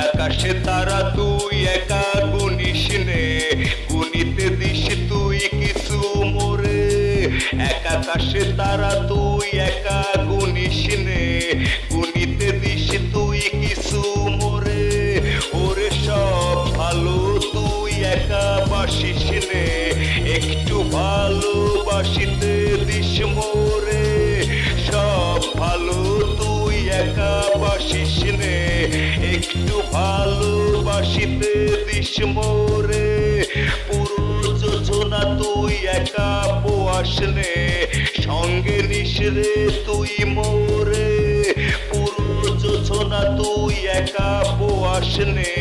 আকাশে তারা তুই একা গুনিস নে, গুনিতে দিস তুই কিছু মোরে। এক আকাশে তারা তুই একা গুনিস নে, গুনিতে দিস তুই কিছু মোরে। ওরে সব ভালো তুই একা বাসিস নে, একটু ভালোবাসিতে দিস মোরে। সব ভালো তুই একা বাসিস নে, একটু ভালোবাসিতে দিস মোরে। পুরো যোজনা তুই একা পোয়াস নে, সঙ্গে নিস রে তুই মোরে। পুরো যোজনা তুই একা পোয়াস নে,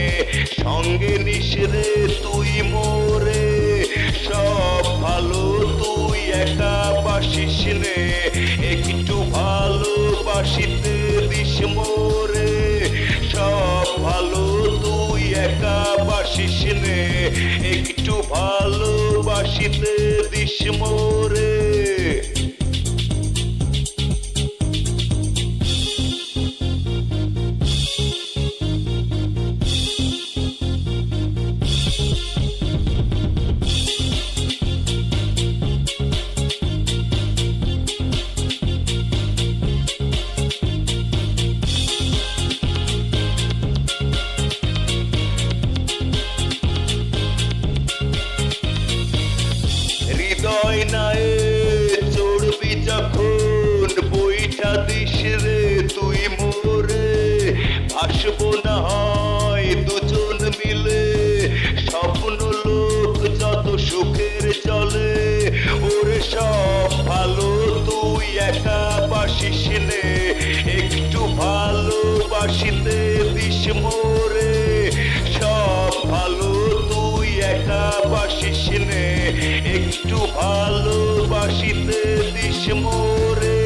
সঙ্গে নিস রে তুই মোরে। সব ভালো তুই একা বাসিস নে, একটু ভালোবাসিতে দিস মোরে। সব ভালো তুই একা বাসিস নে, একটু ভালোবাসিতে দিস মোরে। হৃদয় নায়ে চড়বি যখন বইটা দিস রে তুই মোরে। ভাসবো না হয় দুজন মিলে, স্বপ্ন লোক যত সুখের জলে। ওরে সব ভালো তুই একা বাসিস নে, একটু ভালোবাসিতে দিস মোরে। সব ভালো তুই একা বাসিস নে, একটু ভালোবাসিতে দিস মোরে।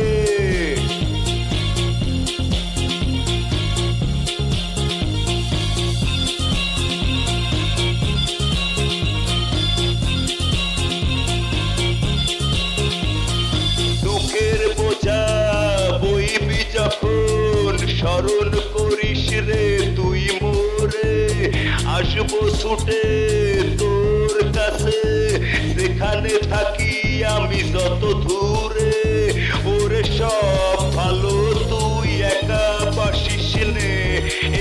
দুঃখের বোঝা বইবি যখন, স্মরণ করিস রে তুই মোরে। আসবো ছুটে তোর কাছে, সেখানে থাকি আমি যত দূরে। ওরে সব ভালো তুই একা বাসিস নে,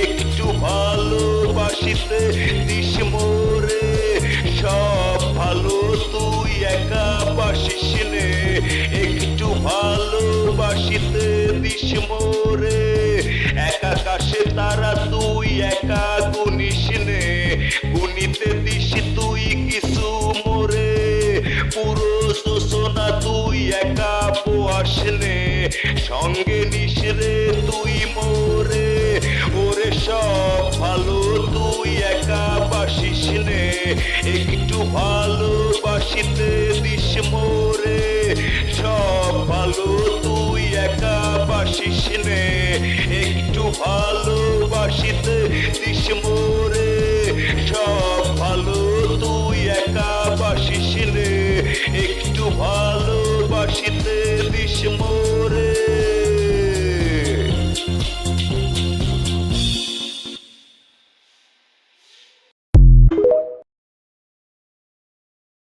একটু ভালোবাসিতে দিস মোরে। সব ভালো তুই একা বাসিস নে, একটু ভালোবাসিতে দিস মোরে। এক আকাশে তারা তুই একা গুনিস নে, গুনিতে দিস তুই কিছু মোরে। পুরো যোজনা তুই একা পোয়াস নে, সঙ্গে নিস রে তুই মোরে। ওরে সব ভালো তুই একা বাসিস নে, একটু ভালোবাসিতে দিস মোরে। সব ভালো তুই একা বাসিস নে, একটু ভালোবাসিতে দিস মোরে।